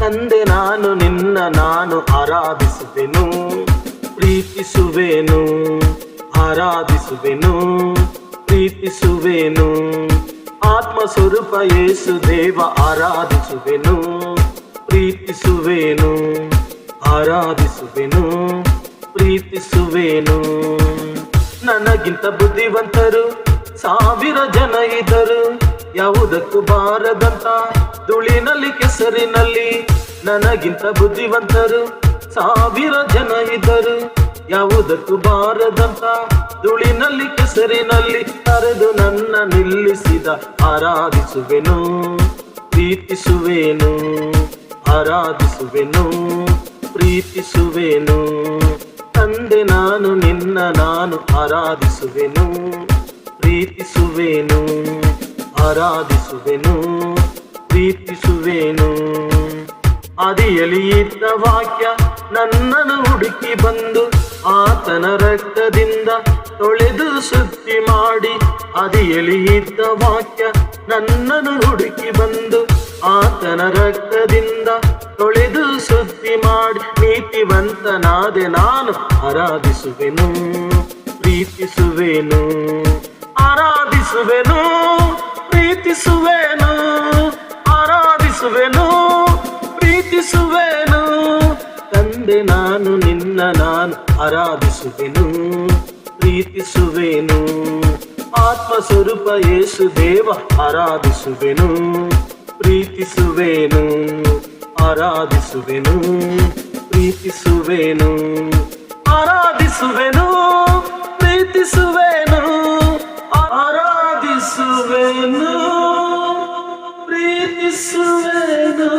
ತಂದೆ ನಾನು ನಿನ್ನ ನಾನು ಆರಾಧಿಸುವೆನು, ಪ್ರೀತಿಸುವೆನು, ಆರಾಧಿಸುವೆನು, ಪ್ರೀತಿಸುವೆನು. ಆತ್ಮ ಸ್ವರೂಪ ಯೇಸು ದೇವ ಆರಾಧಿಸುವೆನು, ಪ್ರೀತಿಸುವೆನು, ಆರಾಧಿಸುವೆನು, ಪ್ರೀತಿಸುವೆನು. ನನಗಿಂತ ಬುದ್ಧಿವಂತರು 1000 ಜನ ಇದ್ದರು, ಯಾವುದಕ್ಕೂ ಬಾರದಂತ ಧೂಳಿನಲ್ಲಿ ಕೆಸರಿನಲ್ಲಿ. ನನಗಿಂತ ಬುದ್ಧಿವಂತರು 1000 ಜನ ಇದ್ದರು, ಯಾವುದಕ್ಕೂ ಬಾರದಂತ ಧೂಳಿನಲ್ಲಿ ಕೆಸರಿನಲ್ಲಿ. ಕರೆದು ನನ್ನ ನಿಲ್ಲಿಸಿದ ಆರಾಧಿಸುವೆನು, ಪ್ರೀತಿಸುವೆನು, ಆರಾಧಿಸುವೆನು, ಪ್ರೀತಿಸುವೆನು. ತಂದೆ ನಾನು ನಿನ್ನ ನಾನು ಆರಾಧಿಸುವೆನು, ಪ್ರೀತಿಸುವೆನು, ಆರಾಧಿಸುವೆನು, ಪ್ರೀತಿಸುವೆನು. ಆದಿಯಲ್ಲಿ ಇದ್ದ ವಾಕ್ಯ ನನ್ನನ್ನು ಹುಡುಕಿ ಬಂದು ಆತನ ರಕ್ತದಿಂದ ತೊಳೆದು ಶುದ್ಧಿ ಮಾಡಿ. ಆದಿಯಲ್ಲಿ ಇದ್ದ ವಾಕ್ಯ ನನ್ನನ್ನು ಹುಡುಕಿ ಬಂದು ಆತನ ರಕ್ತದಿಂದ ತೊಳೆದು ಶುದ್ಧಿ ಮಾಡಿ. ನೀತಿವಂತನಾದೆ ನಾನು ಆರಾಧಿಸುವೆನು, ಪ್ರೀತಿಸುವೆನು, ಆರಾಧಿಸುವೆನು, ಪ್ರೀತಿಸುವೆನು, ಆರಾಧಿಸುವೆನು, ಪ್ರೀತಿಸುವೆನು. ತಂದೆ ನಾನು ನಿನ್ನ ನಾನು ಆರಾಧಿಸುವೆನು, ಪ್ರೀತಿಸುವೆನು. ಆತ್ಮ ಸ್ವರೂಪ ಯೇಸು ದೇವ ಆರಾಧಿಸುವೆನು, ಪ್ರೀತಿಸುವೆನು, ಆರಾಧಿಸುವೆನು, ಪ್ರೀತಿಸುವೆನು, ಆರಾಧಿಸುವೆನು, ಪ್ರೀತಿಸುವೆನು, ಆರಾಧಿಸುವೆನು, ಪ್ರೀತಿಸುವೆನು.